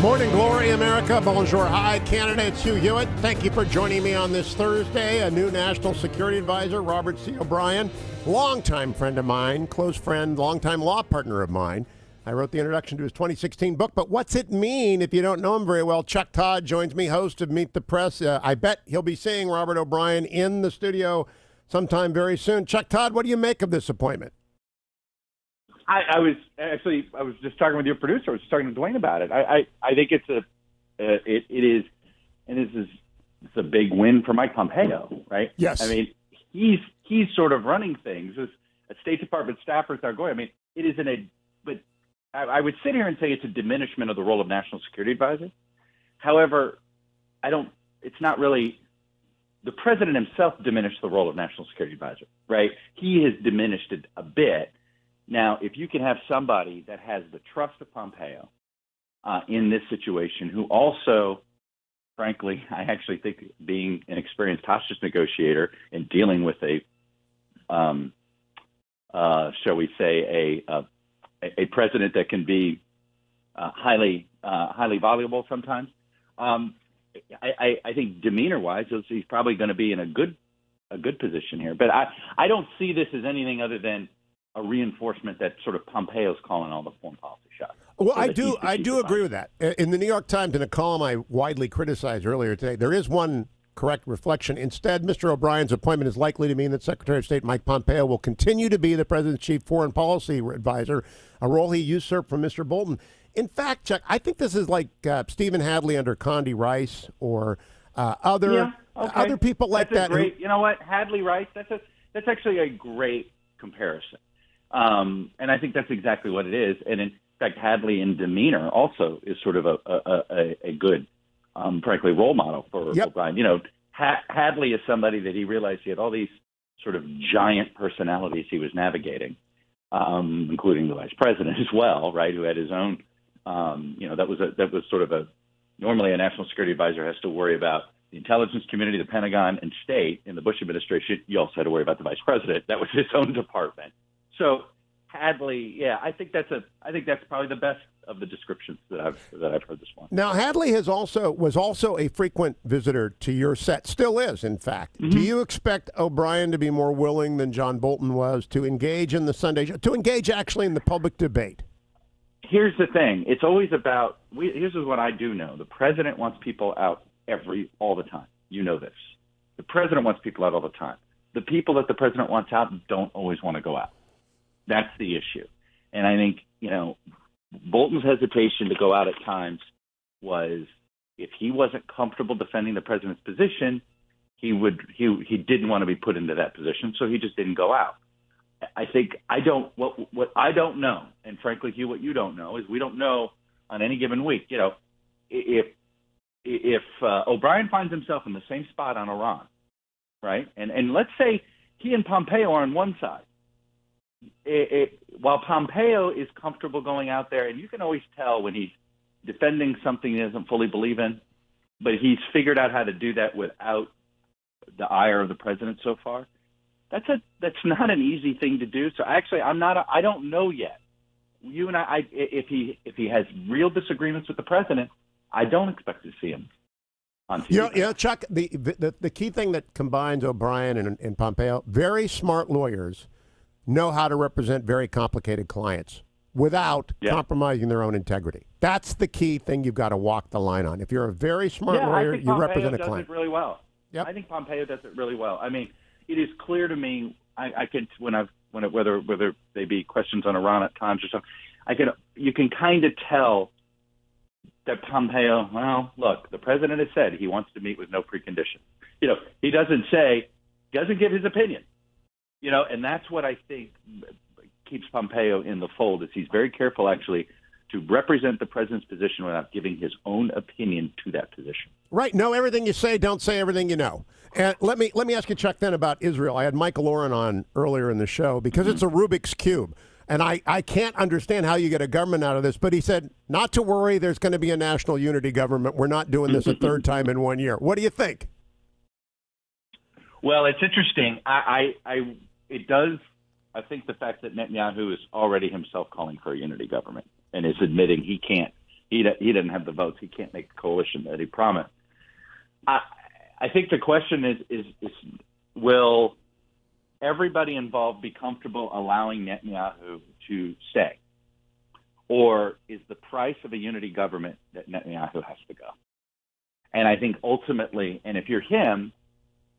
Morning glory, America. Bonjour. Hi, Canada. It's Hugh Hewitt. Thank you for joining me on this Thursday. A new National Security Advisor, Robert C. O'Brien, longtime friend of mine, close friend, longtime law partner of mine. I wrote the introduction to his 2016 book, but what's it mean if you don't know him very well? Chuck Todd joins me, host of Meet the Press. I bet he'll be seeing Robert O'Brien in the studio sometime very soon. Chuck Todd, what do you make of this appointment? I was just talking with your producer. I was talking to Dwayne about it. I think it's a big win for Mike Pompeo, right? Yes. I mean, he's sort of running things as State Department staffers are going. I mean, it isn't but I would sit here and say it's a diminishment of the role of National Security Advisor. However, it's not really. The president himself diminished the role of National Security Advisor, right? He has diminished it a bit. Now, if you can have somebody that has the trust of Pompeo in this situation, who also, frankly, I actually think being an experienced hostage negotiator and dealing with shall we say, a president that can be highly voluble sometimes, I think demeanor-wise, he's probably going to be in a good position here. But I don't see this as anything other than a reinforcement that sort of Pompeo's calling all the foreign policy shots. Well, I do agree with that. In the New York Times, in a column I widely criticized earlier today, there is one correct reflection. Instead, Mr. O'Brien's appointment is likely to mean that Secretary of State Mike Pompeo will continue to be the president's chief foreign policy advisor, a role he usurped from Mr. Bolton. In fact, Chuck, I think this is like Stephen Hadley under Condi Rice or other people like that. You know what, Hadley Rice? That's actually a great comparison. And I think that's exactly what it is. And in fact, Hadley in demeanor also is sort of a good, frankly, role model for O'Brien. You know, Hadley is somebody that he realized he had all these sort of giant personalities he was navigating, including the vice president as well, right, who had his own, that was sort of normally a national security advisor has to worry about the intelligence community, the Pentagon, and state. In the Bush administration, you also had to worry about the vice president. That was his own department. So Hadley, I think that's probably the best of the descriptions that I've heard this morning. Now, Hadley was also a frequent visitor to your set, still is, in fact. Mm-hmm. Do you expect O'Brien to be more willing than John Bolton was to engage in the Sunday show, to engage actually in the public debate? Here's the thing. It's always about, here's what I do know. The president wants people out all the time. You know this. The president wants people out all the time. The people that the president wants out don't always want to go out. That's the issue. And I think, Bolton's hesitation to go out at times was if he wasn't comfortable defending the president's position, he didn't want to be put into that position, so he just didn't go out. I think what I don't know, and frankly, Hugh, what you don't know, is we don't know on any given week, if O'Brien finds himself in the same spot on Iran, right? And let's say he and Pompeo are on one side. While Pompeo is comfortable going out there, and you can always tell when he's defending something he doesn't fully believe in, but he's figured out how to do that without the ire of the president so far. That's not an easy thing to do. So actually, I don't know yet. You and I, if he has real disagreements with the president, I don't expect to see him on TV. Chuck, the key thing that combines O'Brien and Pompeo, very smart lawyers know how to represent very complicated clients without compromising their own integrity. That's the key thing you've got to walk the line on. If you're a very smart lawyer, you represent a client. I think Pompeo does it really well. Yep. I think Pompeo does it really well. I mean, it is clear to me. I can whether they be questions on Iran at times or something, you can kind of tell that Pompeo. Well, look, the president has said he wants to meet with no preconditions. He doesn't give his opinion. And that's what I think keeps Pompeo in the fold. Is he's very careful actually to represent the president's position without giving his own opinion to that position. Right. Know everything you say. Don't say everything you know. And let me ask you, Chuck, then about Israel. I had Michael Oren on earlier in the show because it's a Rubik's Cube. And I can't understand how you get a government out of this. But he said, not to worry, there's going to be a national unity government. We're not doing this a third time in 1 year. What do you think? Well, it's interesting. It does. I think the fact that Netanyahu is already himself calling for a unity government and is admitting he can't he doesn't have the votes. He can't make the coalition that he promised. I think the question is will everybody involved be comfortable allowing Netanyahu to stay? Or is the price of a unity government that Netanyahu has to go? And I think ultimately, and if you're him,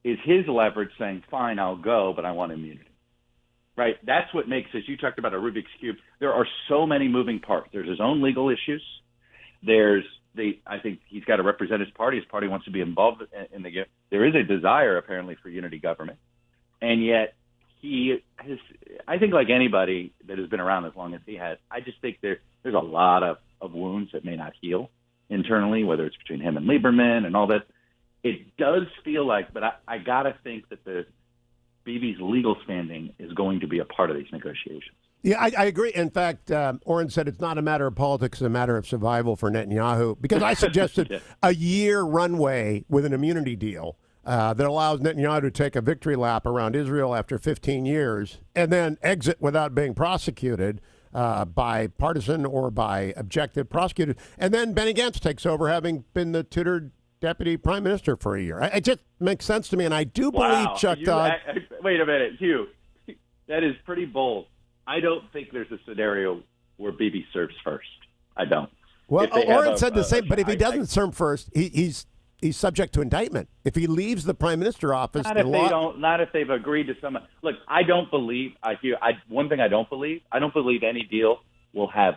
is his leverage saying, fine, I'll go, but I want immunity. Right? That's what makes, as you talked about a Rubik's Cube, there are so many moving parts. There's his own legal issues. I think he's got to represent his party. His party wants to be involved in the, there is a desire apparently for unity government. And yet I think like anybody that has been around as long as he has, I just think there's a lot of wounds that may not heal internally, whether it's between him and Lieberman and all that. It does feel like, but I got to think that the Bibi's legal standing is going to be a part of these negotiations. Yeah, I agree. In fact, Oren said it's not a matter of politics, it's a matter of survival for Netanyahu, because I suggested a year runway with an immunity deal that allows Netanyahu to take a victory lap around Israel after 15 years and then exit without being prosecuted by partisan or by objective prosecutors. And then Benny Gantz takes over, having been the tutored deputy prime minister for a year. It just makes sense to me, and I do believe Chuck Todd. Wait a minute, Hugh. That is pretty bold. I don't think there's a scenario where Bibi serves first. I don't. Well, Oren said the same, but if he doesn't serve first, he's subject to indictment. If he leaves the prime minister office, not if they've agreed to some. Look, I don't believe. One thing I don't believe any deal will have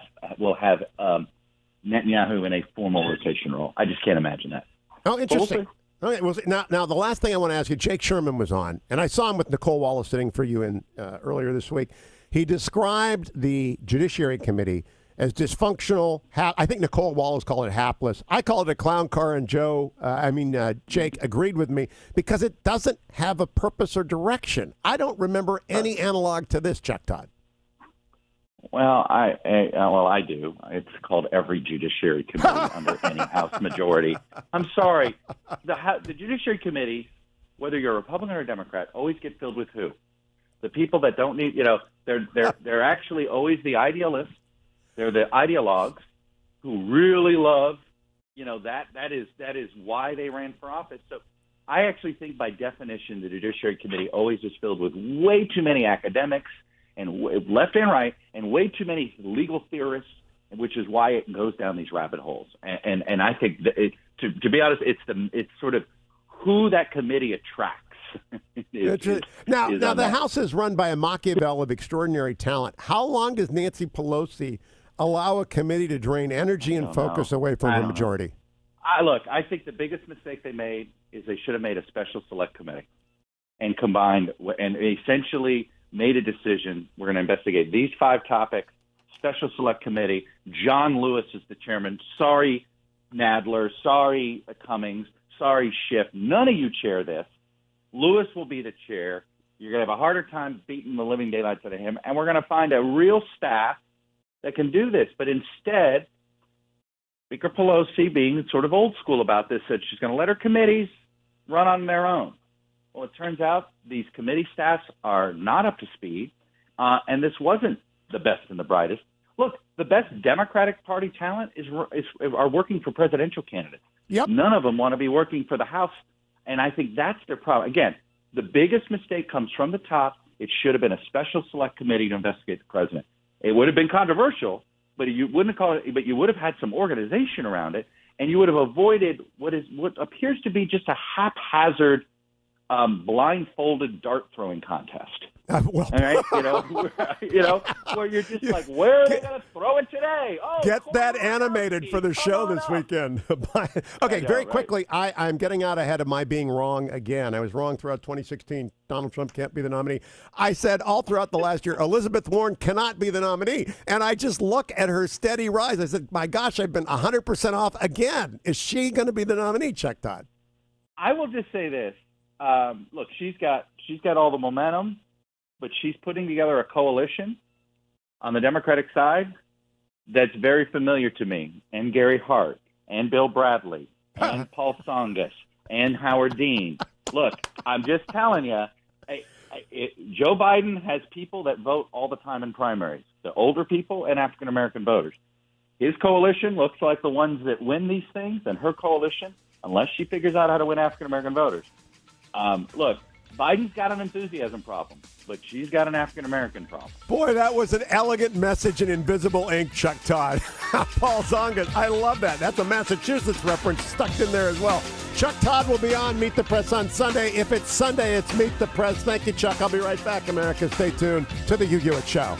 Netanyahu in a formal rotation role. I just can't imagine that. Oh, interesting. Okay, well, now the last thing I want to ask you, Jake Sherman was on, and I saw him with Nicole Wallace sitting for you in earlier this week. He described the Judiciary Committee as dysfunctional. I think Nicole Wallace called it hapless. I call it a clown car, and Jake agreed with me because it doesn't have a purpose or direction. I don't remember any analog to this, Chuck Todd. Well, I do. It's called every Judiciary Committee under any House majority. I'm sorry. The Judiciary Committee, whether you're a Republican or a Democrat, always get filled with who? The people that don't need, they're actually always the idealists. They're the ideologues who really love, that is why they ran for office. So I actually think by definition the Judiciary Committee always is filled with way too many academics and left and right, and way too many legal theorists, which is why it goes down these rabbit holes. And I think that to be honest, it's sort of who that committee attracts. Now the House is run by a Machiavel of extraordinary talent. How long does Nancy Pelosi allow a committee to drain energy and focus away from the majority? I think the biggest mistake they made is they should have made a special select committee and combined and essentially made a decision. We're going to investigate these 5 topics. Special select committee. John Lewis is the chairman. Sorry, Nadler. Sorry, Cummings. Sorry, Schiff. None of you chair this. Lewis will be the chair. You're going to have a harder time beating the living daylights out of him. And we're going to find a real staff that can do this. But instead, Speaker Pelosi, being sort of old school about this, said she's going to let her committees run on their own. Well, it turns out these committee staffs are not up to speed, and this wasn't the best and the brightest. Look, the best Democratic Party talent are working for presidential candidates. Yep. None of them want to be working for the House, and I think that's their problem. Again, the biggest mistake comes from the top. It should have been a special select committee to investigate the president. It would have been controversial, but you wouldn't have called it. But you would have had some organization around it, and you would have avoided what appears to be just a haphazard, blindfolded dart throwing contest. Well, all right, where you're just like, where are they going to throw it today? Oh, get that animated for the show this weekend. Okay, very quickly, I'm getting out ahead of my being wrong again. I was wrong throughout 2016. Donald Trump can't be the nominee. I said all throughout the last year, Elizabeth Warren cannot be the nominee. And I just look at her steady rise. I said, my gosh, I've been 100% off again. Is she going to be the nominee, Chuck Todd? I will just say this. Look, she's got all the momentum, but she's putting together a coalition on the Democratic side that's very familiar to me, and Gary Hart, and Bill Bradley, and Paul Tsongas, and Howard Dean. Look, I'm just telling you, Joe Biden has people that vote all the time in primaries, the older people and African-American voters. his coalition looks like the ones that win these things, and her coalition, unless she figures out how to win African-American voters. Look, Biden's got an enthusiasm problem, but she's got an African-American problem. Boy, that was an elegant message in invisible ink, Chuck Todd. Paul Zonga, I love that. That's a Massachusetts reference stuck in there as well. Chuck Todd will be on Meet the Press on Sunday. If it's Sunday, it's Meet the Press. Thank you, Chuck. I'll be right back, America. Stay tuned to the Hugh Hewitt Show.